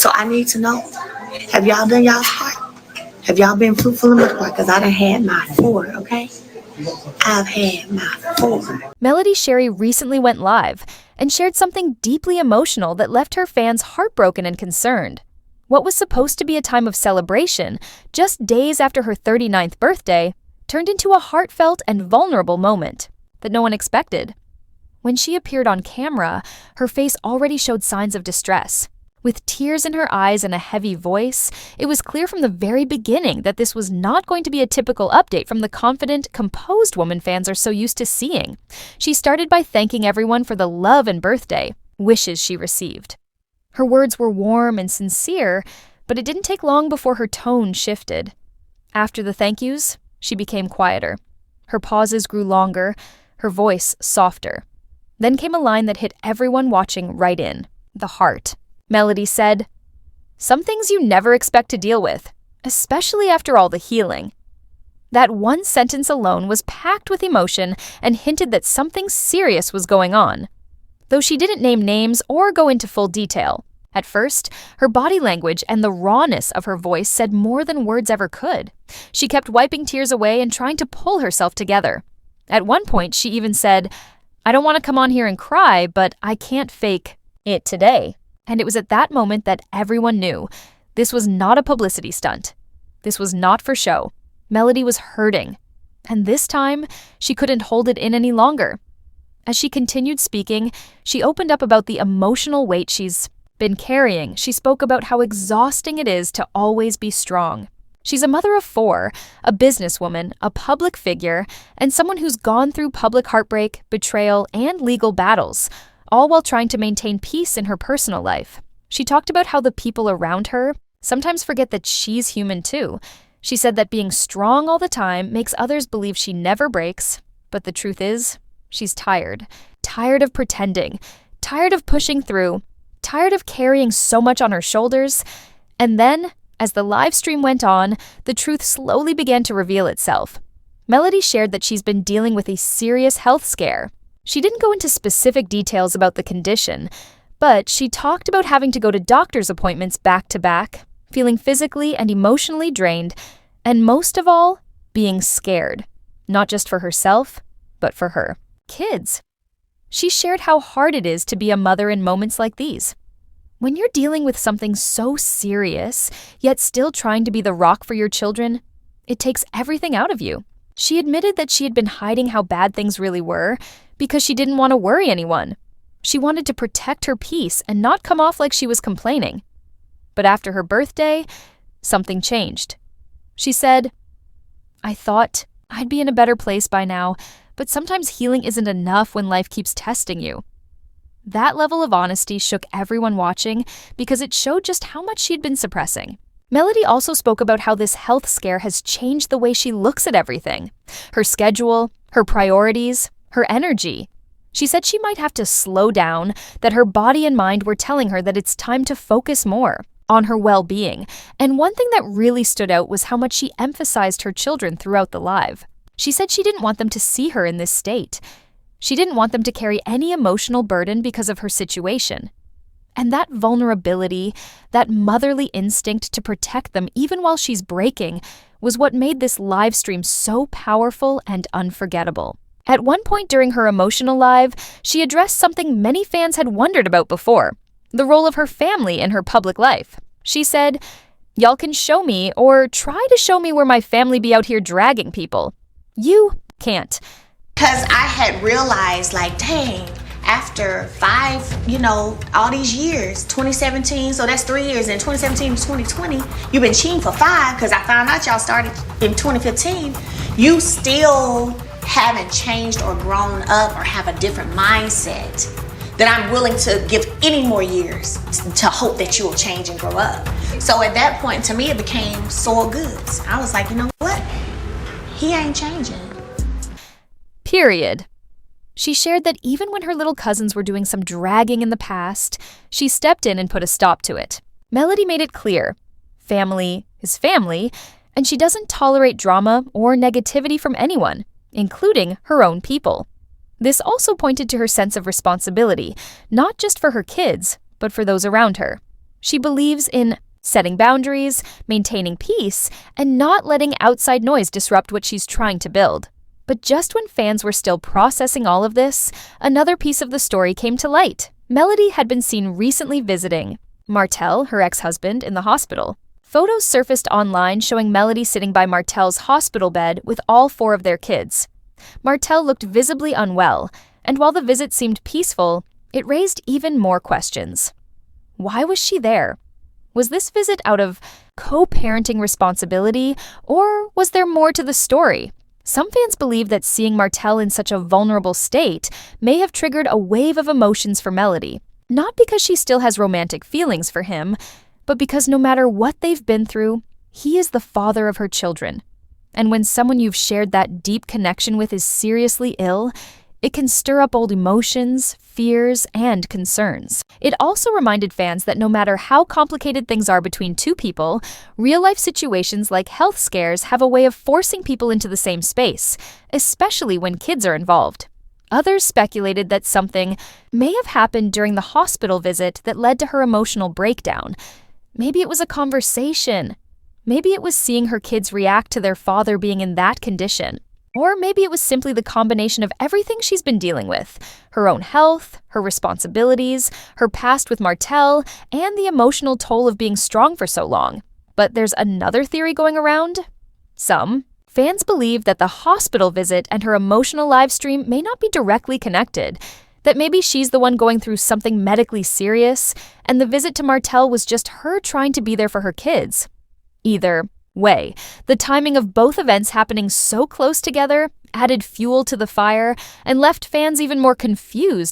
So I need to know, have y'all done y'all's part? Have y'all been fruitful in my part? Because I done had my 4, okay? I've had my 4. Melody Shari recently went live and shared something deeply emotional that left her fans heartbroken and concerned. What was supposed to be a time of celebration, just days after her 39th birthday, turned into a heartfelt and vulnerable moment that no one expected. When she appeared on camera, her face already showed signs of distress. With tears in her eyes and a heavy voice, it was clear from the very beginning that this was not going to be a typical update from the confident, composed woman fans are so used to seeing. She started by thanking everyone for the love and birthday wishes she received. Her words were warm and sincere, but it didn't take long before her tone shifted. After the thank yous, she became quieter. Her pauses grew longer, her voice softer. Then came a line that hit everyone watching right in the heart. Melody said, "Some things you never expect to deal with, especially after all the healing." That one sentence alone was packed with emotion and hinted that something serious was going on. Though she didn't name names or go into full detail, at first, her body language and the rawness of her voice said more than words ever could. She kept wiping tears away and trying to pull herself together. At one point, she even said, "I don't want to come on here and cry, but I can't fake it today." And it was at that moment that everyone knew this was not a publicity stunt. This was not for show. Melody was hurting. And this time, she couldn't hold it in any longer. As she continued speaking, she opened up about the emotional weight she's been carrying. She spoke about how exhausting it is to always be strong. She's a mother of 4, a businesswoman, a public figure, and someone who's gone through public heartbreak, betrayal, and legal battles, all while trying to maintain peace in her personal life. She talked about how the people around her sometimes forget that she's human too. She said that being strong all the time makes others believe she never breaks, but the truth is, she's tired. Tired of pretending, tired of pushing through, tired of carrying so much on her shoulders. And then, as the live stream went on, the truth slowly began to reveal itself. Melody shared that she's been dealing with a serious health scare. She didn't go into specific details about the condition, but she talked about having to go to doctor's appointments back to back, feeling physically and emotionally drained, and most of all, being scared, not just for herself, but for her kids. She shared how hard it is to be a mother in moments like these. When you're dealing with something so serious, yet still trying to be the rock for your children, it takes everything out of you. She admitted that she had been hiding how bad things really were because she didn't want to worry anyone. She wanted to protect her peace and not come off like she was complaining. But after her birthday, something changed. She said, "I thought I'd be in a better place by now, but sometimes healing isn't enough when life keeps testing you." That level of honesty shook everyone watching because it showed just how much she'd been suppressing. Melody also spoke about how this health scare has changed the way she looks at everything. Her schedule, her priorities, her energy. She said she might have to slow down, that her body and mind were telling her that it's time to focus more on her well-being. And one thing that really stood out was how much she emphasized her children throughout the live. She said she didn't want them to see her in this state. She didn't want them to carry any emotional burden because of her situation. And that vulnerability, that motherly instinct to protect them even while she's breaking, was what made this live stream so powerful and unforgettable. At one point during her emotional live, she addressed something many fans had wondered about before, the role of her family in her public life. She said, "Y'all can show me or try to show me where my family be out here dragging people. You can't." Because I had realized, like, dang, after 5, all these years, 2017, so that's 3 years, and 2017 to 2020, you've been cheating for 5, because I found out y'all started in 2015. You still haven't changed or grown up or have a different mindset that I'm willing to give any more years to hope that you will change and grow up. So at that point, to me, it became soiled goods. I was like, you know what? He ain't changing. Period. She shared that even when her little cousins were doing some dragging in the past, she stepped in and put a stop to it. Melody made it clear, family is family, and she doesn't tolerate drama or negativity from anyone, including her own people. This also pointed to her sense of responsibility, not just for her kids, but for those around her. She believes in setting boundaries, maintaining peace, and not letting outside noise disrupt what she's trying to build. But just when fans were still processing all of this, another piece of the story came to light. Melody had been seen recently visiting Martell, her ex-husband, in the hospital. Photos surfaced online showing Melody sitting by Martell's hospital bed with all 4 of their kids. Martell looked visibly unwell, and while the visit seemed peaceful, it raised even more questions. Why was she there? Was this visit out of co-parenting responsibility, or was there more to the story? Some fans believe that seeing Martell in such a vulnerable state may have triggered a wave of emotions for Melody, not because she still has romantic feelings for him, but because no matter what they've been through, he is the father of her children. And when someone you've shared that deep connection with is seriously ill, it can stir up old emotions, fears, and concerns. It also reminded fans that no matter how complicated things are between 2 people, real-life situations like health scares have a way of forcing people into the same space, especially when kids are involved. Others speculated that something may have happened during the hospital visit that led to her emotional breakdown. Maybe it was a conversation. Maybe it was seeing her kids react to their father being in that condition. Or maybe it was simply the combination of everything she's been dealing with: her own health, her responsibilities, her past with Martell, and the emotional toll of being strong for so long. But there's another theory going around. Some fans believe that the hospital visit and her emotional live stream may not be directly connected, that maybe she's the one going through something medically serious, and the visit to Martell was just her trying to be there for her kids. Either way, the timing of both events happening so close together added fuel to the fire and left fans even more confused